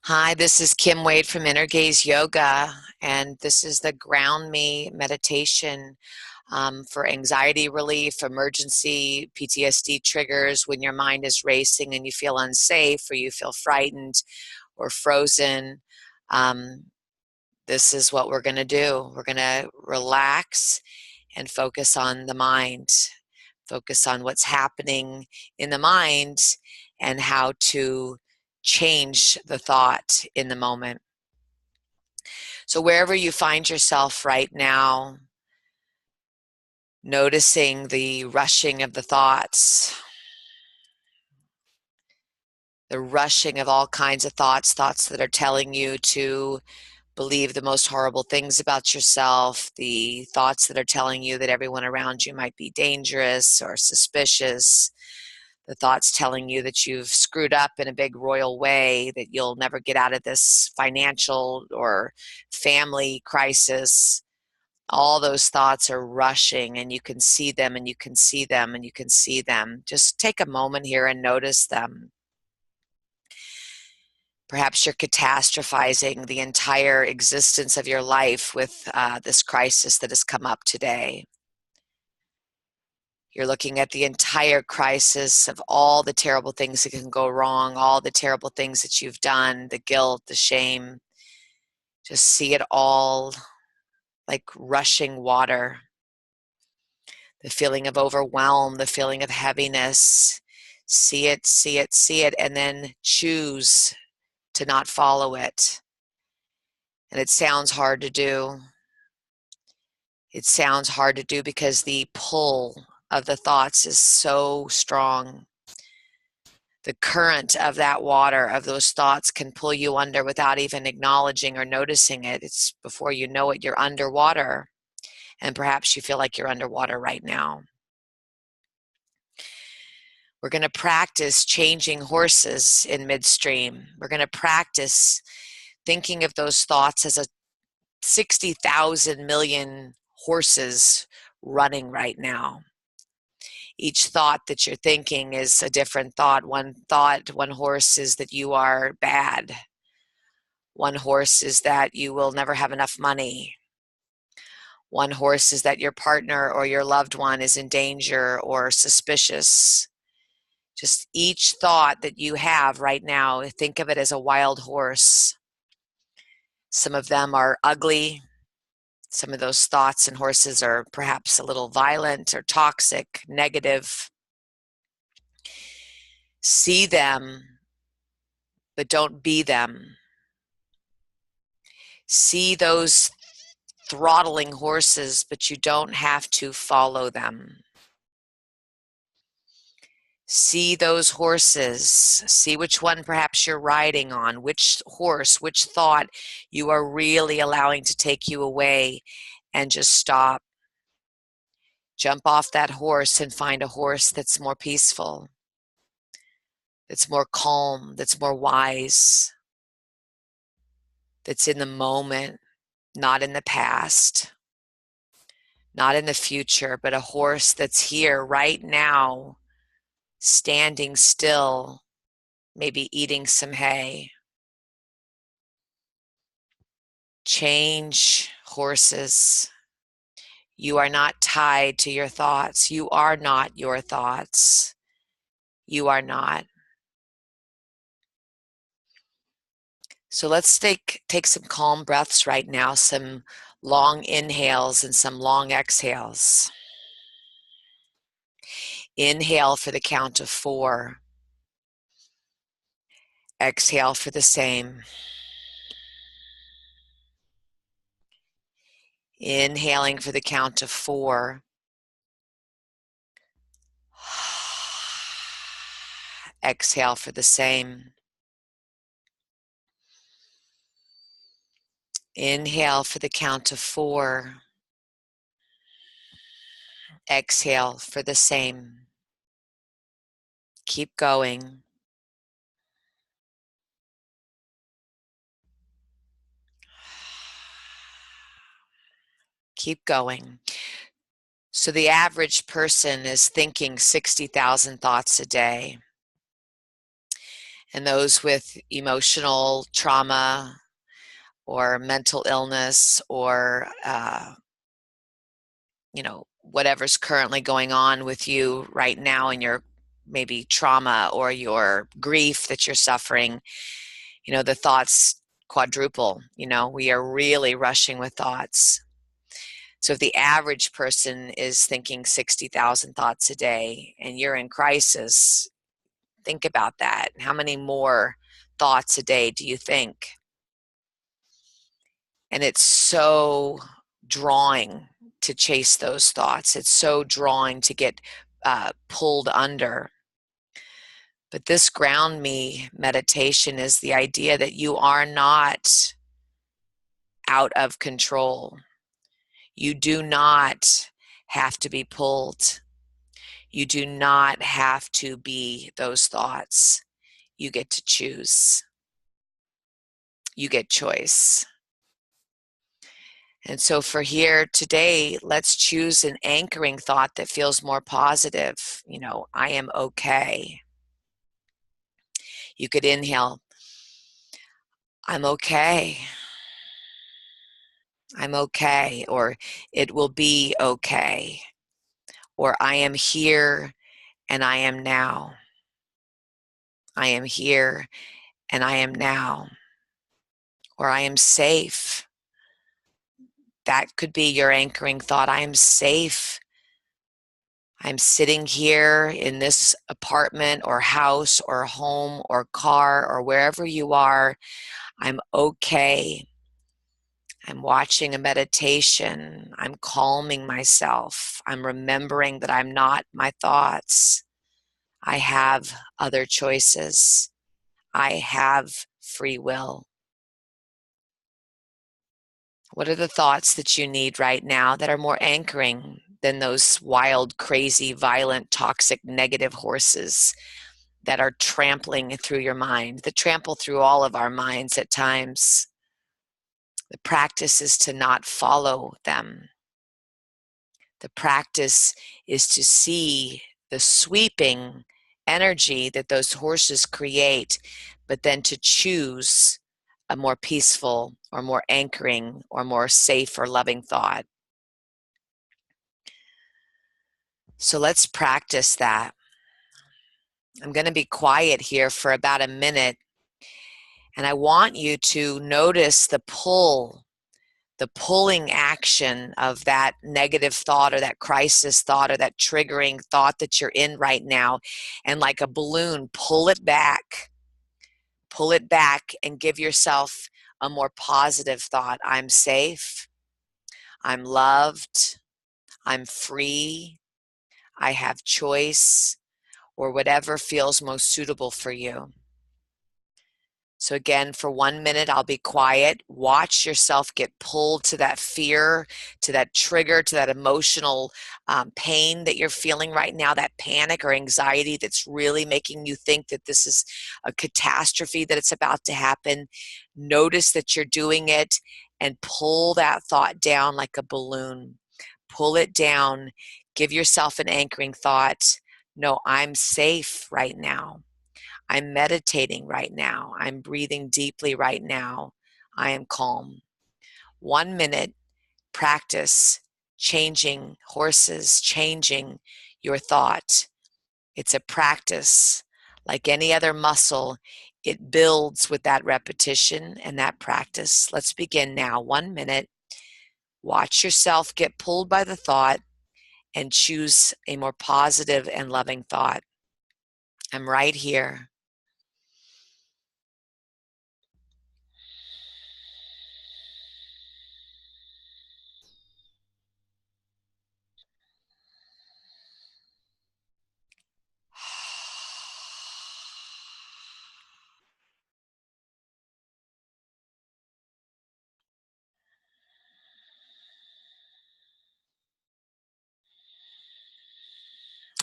Hi, this is Kim Wade from Inner Gaze Yoga, and this is the Ground Me meditation for anxiety relief, emergency PTSD triggers when your mind is racing and you feel unsafe or you feel frightened or frozen. Um, this is what we're going to do. We're going to relax and focus on the mind, focus on what's happening in the mind and how to change the thought in the moment. So wherever you find yourself right now, noticing the rushing of the thoughts, the rushing of all kinds of thoughts that are telling you to believe the most horrible things about yourself, the thoughts that are telling you that everyone around you might be dangerous or suspicious, the thoughts telling you that you've screwed up in a big royal way, that you'll never get out of this financial or family crisis. All those thoughts are rushing and you can see them and you can see them and you can see them. Just take a moment here and notice them. Perhaps you're catastrophizing the entire existence of your life with this crisis that has come up today. You're looking at the entire crisis of all the terrible things that can go wrong, all the terrible things that you've done, the guilt, the shame. Just see it all like rushing water. The feeling of overwhelm, the feeling of heaviness. See it, see it, see it, and then choose to not follow it. And it sounds hard to do. It sounds hard to do because the pull of the thoughts is so strong. The current of that water, of those thoughts, can pull you under without even acknowledging or noticing it. It's before you know it, you're underwater. And perhaps you feel like you're underwater right now. We're going to practice changing horses in midstream. We're going to practice thinking of those thoughts as a 60,000 million horses running right now. Each thought that you're thinking is a different thought. One horse is that you are bad. One horse is that you will never have enough money. One horse is that your partner or your loved one is in danger or suspicious. Just each thought that you have right now, think of it as a wild horse. Some of them are ugly. Some of those thoughts and horses are perhaps a little violent or toxic, negative. See them, but don't be them. See those throttling horses, but you don't have to follow them. See those horses. See which one perhaps you're riding on, which horse, which thought you are really allowing to take you away, and just stop. Jump off that horse and find a horse that's more peaceful, that's more calm, that's more wise, that's in the moment, not in the past, not in the future, but a horse that's here right now, standing still, maybe eating some hay. Change horses. You are not tied to your thoughts. You are not your thoughts. You are not. So let's take some calm breaths right now, some long inhales and some long exhales. Inhale for the count of 4. Exhale for the same. Inhaling for the count of 4. Exhale for the same. Inhale for the count of 4. Exhale for the same. Keep going. Keep going. So the average person is thinking 60,000 thoughts a day. and those with emotional trauma or mental illness or whatever's currently going on with you right now in your maybe trauma or your grief that you're suffering, the thoughts quadruple. We are really rushing with thoughts. So if the average person is thinking 60,000 thoughts a day and you're in crisis, think about that. How many more thoughts a day do you think? And it's so drawing to chase those thoughts. It's so drawing to get pulled under. But this ground me meditation is the idea that you are not out of control. You do not have to be pulled. You do not have to be those thoughts. You get to choose. You get choice. And so for here today, let's choose an anchoring thought that feels more positive. I am okay. You could inhale, I'm okay. I'm okay. Or it will be okay. Or I am here and I am now. I am here and I am now. Or I am safe. That could be your anchoring thought. I am safe. I'm sitting here in this apartment or house or home or car or wherever you are. I'm okay. I'm watching a meditation. I'm calming myself. I'm remembering that I'm not my thoughts. I have other choices. I have free will. What are the thoughts that you need right now that are more anchoring than those wild, crazy, violent, toxic, negative horses that are trampling through your mind, that trample through all of our minds at times? The practice is to not follow them. The practice is to see the sweeping energy that those horses create, but then to choose a more peaceful or more anchoring or more safe or loving thought. So let's practice that. I'm going to be quiet here for about a minute, and I want you to notice the pulling action of that negative thought or that crisis thought or that triggering thought that you're in right now. And like a balloon, pull it back and give yourself a more positive thought. I'm safe. I'm loved. I'm free. I have choice, or whatever feels most suitable for you. So again, for 1 minute, I'll be quiet. Watch yourself get pulled to that fear, to that trigger, to that emotional pain that you're feeling right now, that panic or anxiety that's really making you think that this is a catastrophe, that it's about to happen. Notice that you're doing it and pull that thought down like a balloon. Pull it down. Give yourself an anchoring thought. No, I'm safe right now. I'm meditating right now. I'm breathing deeply right now. I am calm. 1 minute practice changing horses, changing your thought. It's a practice. Like any other muscle, it builds with that repetition and that practice. Let's begin now. 1 minute. Watch yourself get pulled by the thought and choose a more positive and loving thought. I'm right here.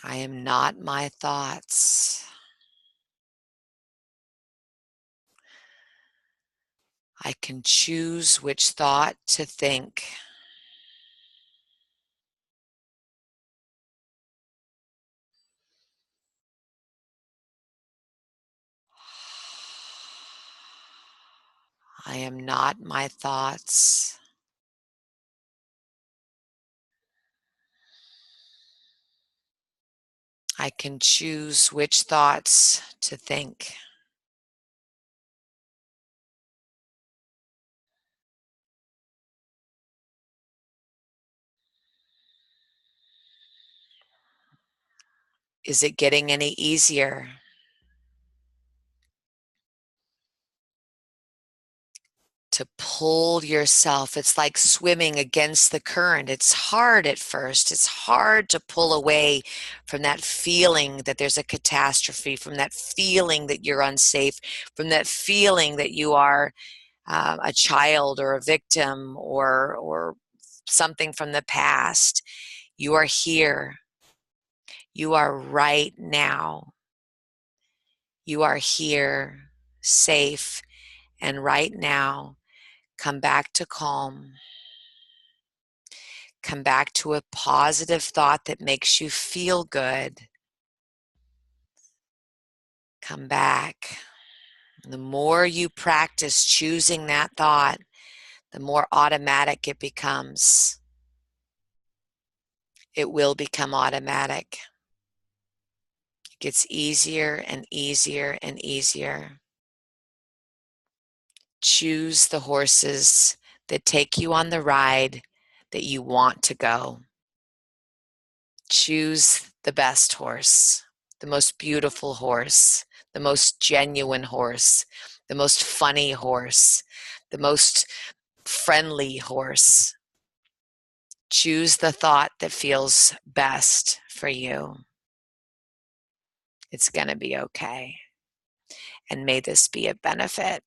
I am not my thoughts. I can choose which thought to think. I am not my thoughts. I can choose which thoughts to think. Is it getting any easier to pull yourself? It's like swimming against the current. It's hard at first. It's hard to pull away from that feeling that there's a catastrophe, from that feeling that you're unsafe, from that feeling that you are a child or a victim or something from the past. You are here. You are right now. You are here, safe, and right now. Come back to calm. Come back to a positive thought that makes you feel good. Come back. The more you practice choosing that thought, the more automatic it becomes. It will become automatic. It gets easier and easier and easier. Choose the horses that take you on the ride that you want to go. Choose the best horse, the most beautiful horse, the most genuine horse, the most funny horse, the most friendly horse. Choose the thought that feels best for you. It's going to be okay. And may this be a benefit.